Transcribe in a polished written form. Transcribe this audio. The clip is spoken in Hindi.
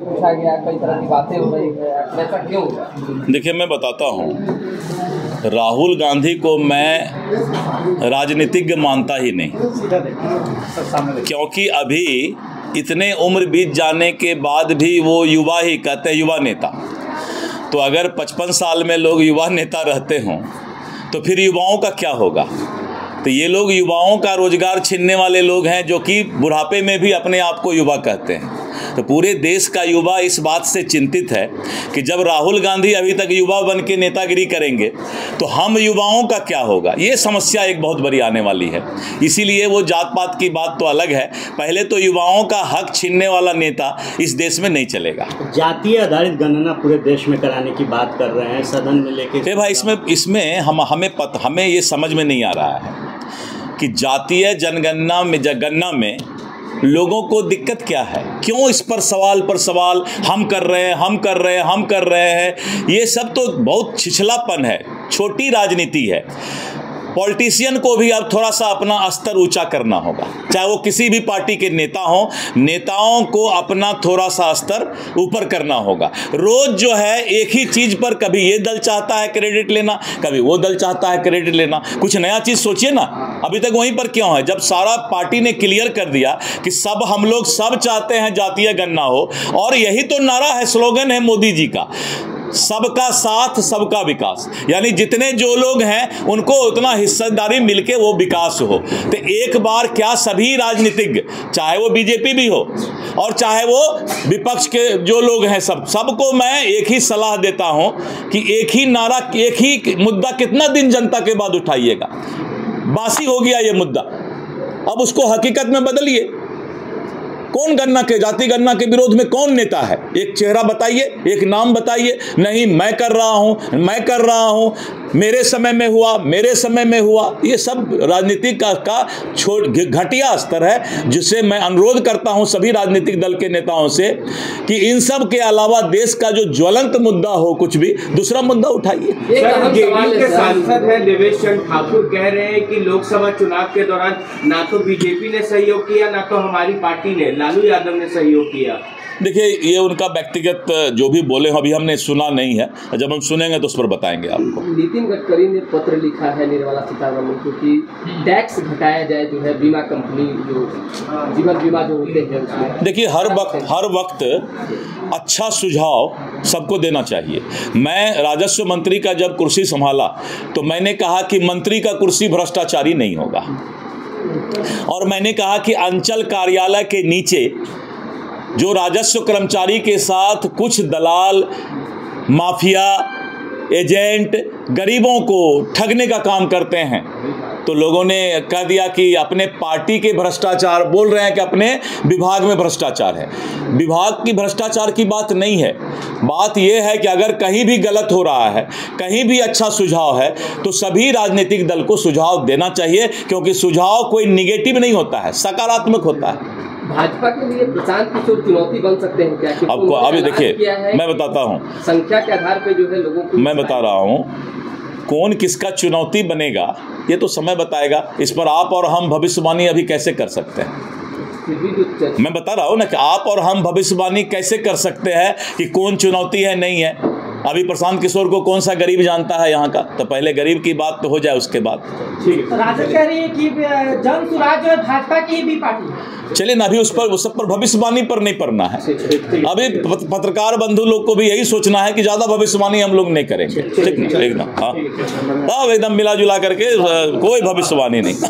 पूछा गया, कई तरह की बातें हो रही है, ऐसा क्यों? देखिए, मैं बताता हूँ, राहुल गांधी को मैं राजनीतिज्ञ मानता ही नहीं, क्योंकि अभी इतने उम्र बीत जाने के बाद भी वो युवा ही कहते हैं, युवा नेता। तो अगर 55 साल में लोग युवा नेता रहते हों तो फिर युवाओं का क्या होगा? तो ये लोग युवाओं का रोजगार छीनने वाले लोग हैं, जो कि बुढ़ापे में भी अपने आप को युवा कहते हैं। तो पूरे देश का युवा इस बात से चिंतित है कि जब राहुल गांधी अभी तक युवा बन के नेतागिरी करेंगे तो हम युवाओं का क्या होगा? ये समस्या एक बहुत बड़ी आने वाली है। इसीलिए वो जात पात की बात तो अलग है, पहले तो युवाओं का हक छीनने वाला नेता इस देश में नहीं चलेगा। जातीय आधारित गणना पूरे देश में कराने की बात कर रहे हैं, सदन में लेके। भाई, इसमें हमें ये समझ में नहीं आ रहा है कि जातीय जनगणना में लोगों को दिक्कत क्या है? क्यों इस पर सवाल हम कर रहे हैं? ये सब तो बहुत छिछलापन है, छोटी राजनीति है। पॉलिटिशियन को भी अब थोड़ा सा अपना स्तर ऊंचा करना होगा, चाहे वो किसी भी पार्टी के नेता हों। नेताओं को अपना थोड़ा सा स्तर ऊपर करना होगा। रोज जो है एक ही चीज़ पर कभी ये दल चाहता है क्रेडिट लेना, कभी वो दल चाहता है क्रेडिट लेना। कुछ नया चीज़ सोचिए ना। अभी तक वहीं पर क्यों है, जब सारा पार्टी ने क्लियर कर दिया कि हम लोग सब चाहते हैं जातीय गणना हो, और यही तो नारा है, स्लोगन है मोदी जी का, सबका साथ सबका विकास। यानी जितने जो लोग हैं उनको उतना हिस्सेदारी मिलके वो विकास हो। तो एक बार क्या सभी राजनीतिज्ञ, चाहे वो बीजेपी भी हो और चाहे वो विपक्ष के जो लोग हैं, सबको मैं एक ही सलाह देता हूं कि एक ही नारा, एक ही मुद्दा कितना दिन जनता के बाद उठाइएगा? बासी हो गया ये मुद्दा, अब उसको हकीकत में बदलिए। कौन जाति गणना के विरोध में कौन नेता है? एक चेहरा बताइए, एक नाम बताइए। नहीं, मैं कर रहा हूं, मेरे समय में हुआ। ये सब राजनीति का घटिया स्तर है, जिससे मैं अनुरोध करता हूं सभी राजनीतिक दल के नेताओं से कि इन सब के अलावा देश का जो ज्वलंत मुद्दा हो, कुछ भी दूसरा मुद्दा उठाइए। जेडीयू के सांसद हैं देवेश चंद्र ठाकुर कह रहे हैं कि लोकसभा चुनाव के दौरान ना तो बीजेपी ने सहयोग किया, ना तो हमारी पार्टी ने, लालू यादव ने सहयोग किया। देखिए, ये उनका व्यक्तिगत जो भी बोले हो, अभी हमने सुना नहीं है। जब हम सुनेंगे तो उस पर बताएंगे आपको। नितिन गडकरी ने पत्र लिखा है निर्मला सीतारमण को कि टैक्स घटाया जाए, जो है बीमा कंपनी, जो जीवन बीमा जो होते हैं उसमें। देखिए, हर वक्त अच्छा सुझाव सबको देना चाहिए। मैं राजस्व मंत्री का जब कुर्सी संभाला तो मैंने कहा कि मंत्री का कुर्सी भ्रष्टाचारी नहीं होगा, और मैंने कहा कि अंचल कार्यालय के नीचे जो राजस्व कर्मचारी के साथ कुछ दलाल, माफिया, एजेंट गरीबों को ठगने का काम करते हैं, तो लोगों ने कह दिया कि अपने पार्टी के भ्रष्टाचार, बोल रहे हैं कि अपने विभाग में भ्रष्टाचार है। विभाग की भ्रष्टाचार की बात नहीं है, बात यह है कि अगर कहीं भी गलत हो रहा है, कहीं भी अच्छा सुझाव है, तो सभी राजनीतिक दल को सुझाव देना चाहिए, क्योंकि सुझाव कोई निगेटिव नहीं होता है, सकारात्मक होता है। भाजपा के लिए प्रशांत किशोर चुनौती बन सकते हैं क्या? आपको अभी देखिए, मैं बताता हूँ, संख्या के आधार पे जो है लोगों को, मैं बता रहा हूँ, कौन किसका चुनौती बनेगा ये तो समय बताएगा। इस पर आप और हम भविष्यवाणी अभी कैसे कर सकते हैं? मैं बता रहा हूँ ना कि आप और हम भविष्यवाणी कैसे कर सकते हैं कि कौन चुनौती है, नहीं है। अभी प्रशांत किशोर को कौन सा गरीब जानता है यहाँ का? तो पहले गरीब की बात तो हो जाए, उसके बाद। राजद कह रही है कि जन सुराज जो भाजपा की भी पार्टी। चलिए ना, अभी उस सब पर भविष्यवाणी पर नहीं पड़ना है। अभी पत्रकार बंधु लोग को भी यही सोचना है कि ज्यादा भविष्यवाणी हम लोग नहीं करेंगे, ठीक ना? एकदम, हाँ, एकदम मिला जुला करके कोई भविष्यवाणी नहीं।